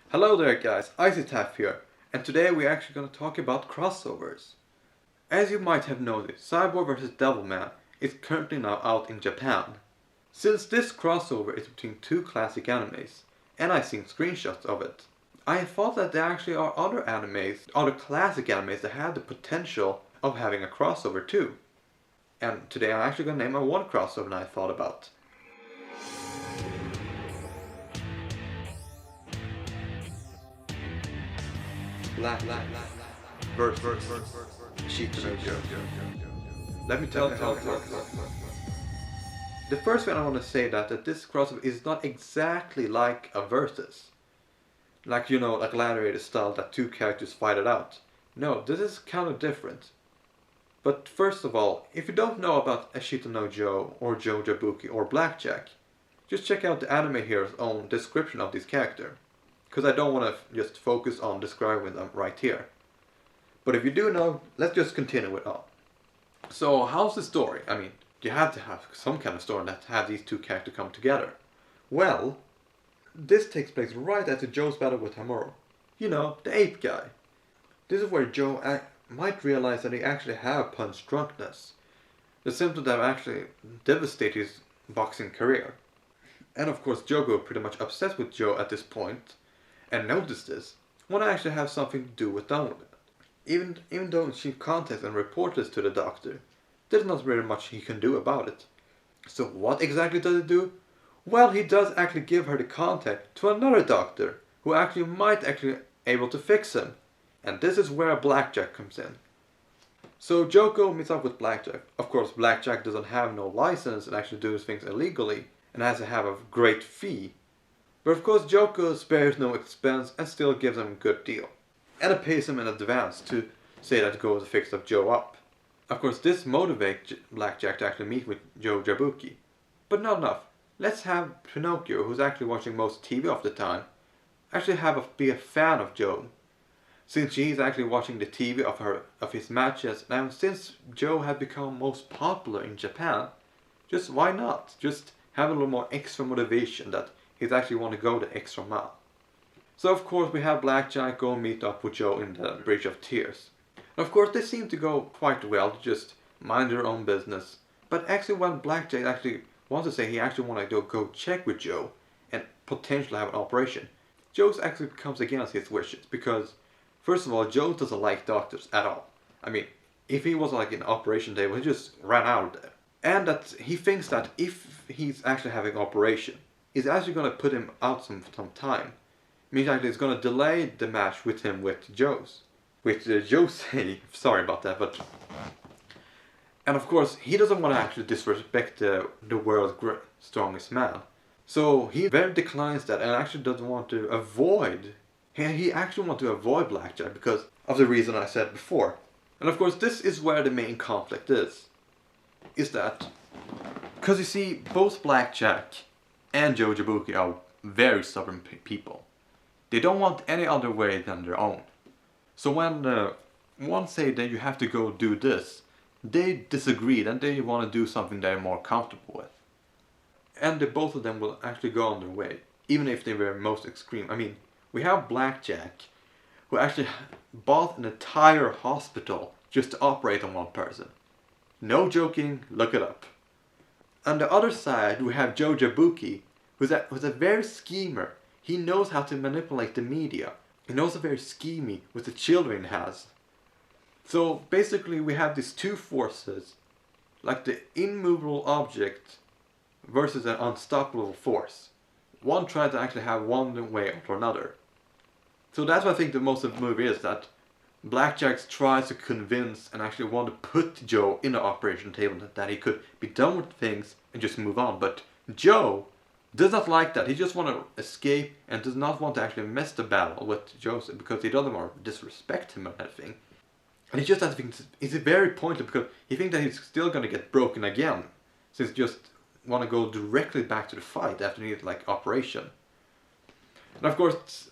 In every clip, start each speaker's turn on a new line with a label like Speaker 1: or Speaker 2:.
Speaker 1: Hello there guys, Icy Taff here, and today we're actually going to talk about crossovers. As you might have noticed, Cyborg vs. Devilman is currently now out in Japan. Since this crossover is between two classic animes, and I've seen screenshots of it, I thought that there actually are other animes, other classic animes that have the potential of having a crossover too. And today I'm actually going to name one crossover that I thought about. Black versus Shitanojo. Let me tell you how it works. The first thing I want to say that this crossover is not exactly like a versus. Like, you know, like gladiator style that two characters fight it out. No, this is kind of different. But first of all, if you don't know about Ashita no Joe or Joe Jabuki or Blackjack, just check out the anime hero's own description of this character. Because I don't want to just focus on describing them right here. But if you do know, let's just continue with on. So how's the story? I mean, you have to have some kind of story that have these two characters come together. Well, this takes place right after Joe's battle with Hamuro. You know, the ape guy. This is where Joe might realize that he actually have punch drunkenness. The symptom that actually devastated his boxing career. And of course Joe got pretty much obsessed with Joe at this point. And noticed this, want to actually have something to do with Donovan. Even though she contacts and reports this to the doctor, there's not very much he can do about it. So what exactly does he do? Well, he does actually give her the contact to another doctor, who actually might actually able to fix him. And this is where Blackjack comes in. So Joko meets up with Blackjack. Of course, Blackjack doesn't have no license and actually does things illegally, and has to have a great fee. But of course Joko spares no expense and still gives him a good deal. And it pays him in advance to say that goes to fix up Joe up. Of course this motivates Blackjack to actually meet with Joe Jabuki. But not enough. Let's have Pinocchio, who's actually watching most TV of the time, actually be a fan of Joe. Since she's actually watching the TV of his matches, and since Joe had become most popular in Japan, just why not? Just have a little more extra motivation that he's actually want to go the extra mile. So of course we have Blackjack go meet up with Joe in the Bridge of Tears. And of course they seem to go quite well, to just mind their own business. But actually when Blackjack actually wants to say he actually want to go check with Joe and potentially have an operation, Joe actually comes against his wishes because first of all Joe doesn't like doctors at all. I mean, if he was like in operation day, he just ran out of there. And that he thinks that if he's actually having an operation, he's actually going to put him out some time. Means actually it's going to delay the match with him with Joe's. With Jose, sorry about that, but... And of course, he doesn't want to actually disrespect the world's strongest man. So he very declines that and actually doesn't want to avoid... He actually wants to avoid Blackjack because of the reason I said before. And of course, this is where the main conflict is. Is that... Because you see, both Blackjack and Joe Jabuki are very stubborn people. They don't want any other way than their own. So when one say that you have to go do this, they disagree and they want to do something they're more comfortable with. And both of them will actually go on their way, even if they were most extreme. I mean, we have Blackjack, who actually bought an entire hospital just to operate on one person. No joking, look it up. On the other side, we have Joe Jabuki, who's a very schemer. He knows how to manipulate the media. He knows a very schemy with the children he has. So basically we have these two forces, like the immovable object versus an unstoppable force. One tries to actually have one way or another. So that's what I think the most of the movie is, that Blackjack tries to convince and actually want to put Joe in the operation table that he could be done with things and just move on. But Joe does not like that. He just wants to escape and does not want to actually mess the battle with Joseph because he doesn't want to disrespect him or anything. And he just has to think it's very pointless because he thinks that he's still going to get broken again, since he just want to go directly back to the fight after he needs like operation. And of course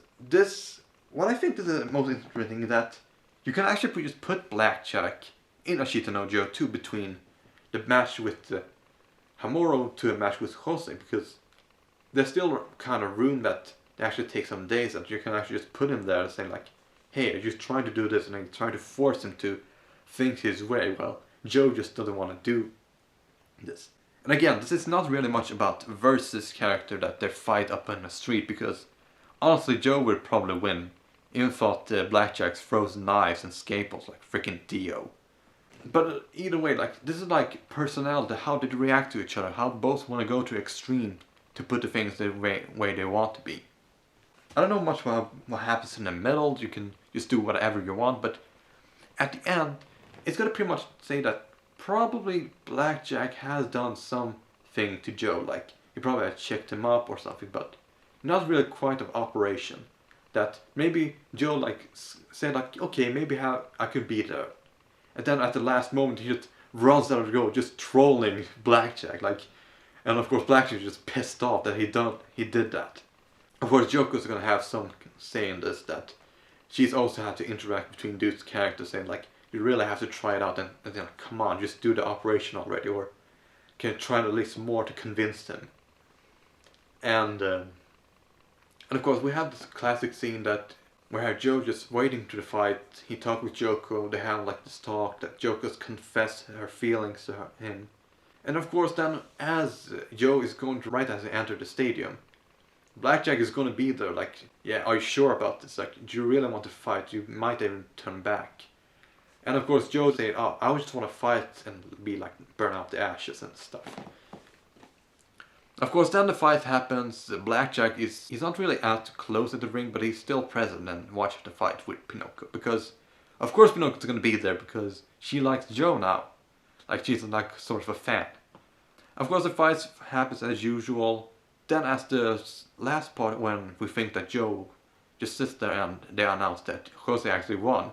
Speaker 1: what I think is the most interesting is that you can actually just put Blackjack in Ashita no Joe 2 between the match with Hamuro to a match with Jose, because there's still kind of room that they actually take some days, and you can actually just put him there and say like, hey, you're just trying to do this, and you're trying to force him to think his way. Well, Joe just doesn't want to do this. And again, this is not really much about versus character that they fight up in the street, because honestly, Joe would probably win. Even thought Blackjack's frozen knives and scapels like freaking Dio. But either way, like, this is like personality, how they react to each other, how both want to go to extreme to put the things the way they want to be. I don't know much about what happens in the middle, you can just do whatever you want, but at the end, it's gonna pretty much say that probably Blackjack has done something to Joe, like he probably had checked him up or something, but not really quite an operation. That maybe Joe like said like, okay, maybe I could beat her. And then at the last moment he just runs out of the goal, just trolling Blackjack, like, and of course Blackjack is just pissed off that he did that. Of course Joker's gonna have some say in this, that she's also had to interact between these characters, saying like, you really have to try it out, and then like, come on, just do the operation already, or can you try at least more to convince him. And of course we have this classic scene that where Joe just waiting to the fight, he talked with Joko, they have like this talk that Joko's confess her feelings to him. And of course then, as Joe is going to, right as he enter the stadium, Blackjack is going to be there like, yeah, are you sure about this? Like, do you really want to fight? You might even turn back. And of course Joe said, oh, I just want to fight and be like, burn out the ashes and stuff. Of course then the fight happens, Blackjack he's not really out close at the ring, but he's still present and watches the fight with Pinocchio. Because, of course Pinocchio's going to be there because she likes Joe now. Like, she's like sort of a fan. Of course the fight happens as usual. Then as the last part, when we think that Joe just sits there and they announce that Jose actually won,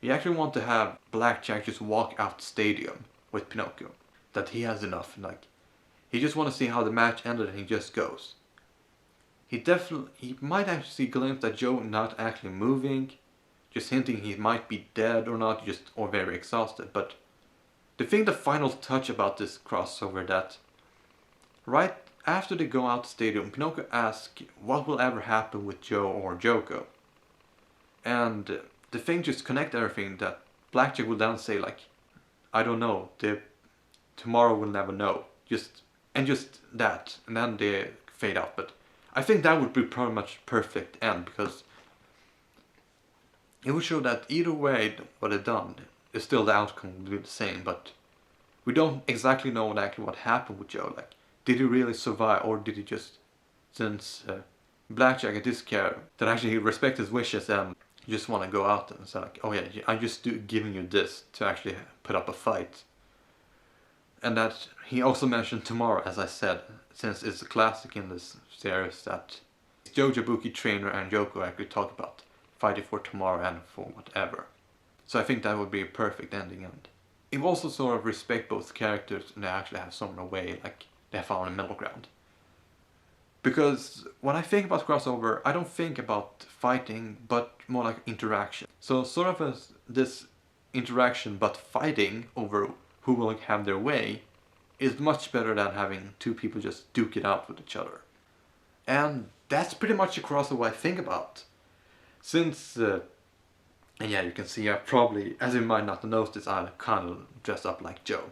Speaker 1: we actually want to have Blackjack just walk out the stadium with Pinocchio. That he has enough, like, he just want to see how the match ended, and he just goes. He might actually see a glimpse that Joe not actually moving, just hinting he might be dead or not, or very exhausted. But the final touch about this crossover, that right after they go out the stadium, Pinocchio asks what will ever happen with Joe or Joko. And the thing just connect everything, that Blackjack will then say like, I don't know, tomorrow we'll never know. Just that, and then they fade out. But I think that would be pretty much perfect end, because it would show that either way what they've done, is still the outcome will be the same, but we don't exactly know what happened with Joe. Like, did he really survive, or did he just, since Blackjack at this care, that actually he respects his wishes and just want to go out and say like, oh yeah, I'm just giving you this to actually put up a fight. And that he also mentioned tomorrow, as I said, since it's a classic in this series that Joe Jabuki trainer and Joko actually talk about fighting for tomorrow and for whatever. So I think that would be a perfect ending, and it also sort of respect both characters, and they actually have some way, like they have found a middle ground. Because when I think about crossover, I don't think about fighting, but more like interaction. So sort of this interaction, but fighting over who will have their way, is much better than having two people just duke it out with each other. And that's pretty much a crossover I think about. Since, and yeah, you can see I probably, as you might not have noticed, I kind of dressed up like Joe.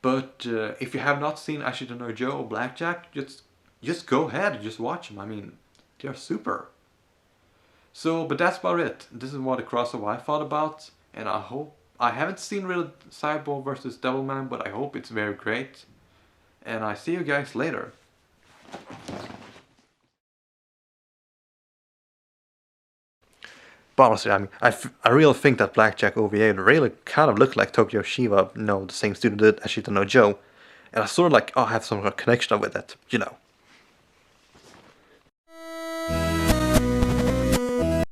Speaker 1: But if you have not seen Actually Don't Know Joe or Blackjack, just go ahead and just watch them. I mean, they're super. So, but that's about it. This is what a crossover I thought about, and I haven't seen real Cyborg versus Devilman, but I hope it's very great. And I see you guys later. But honestly, I mean, I really think that Blackjack OVA really kind of looked like Tokyo Shiva, the same studio did Actually Don't Know Joe. And I sort of like, I have some connection with it,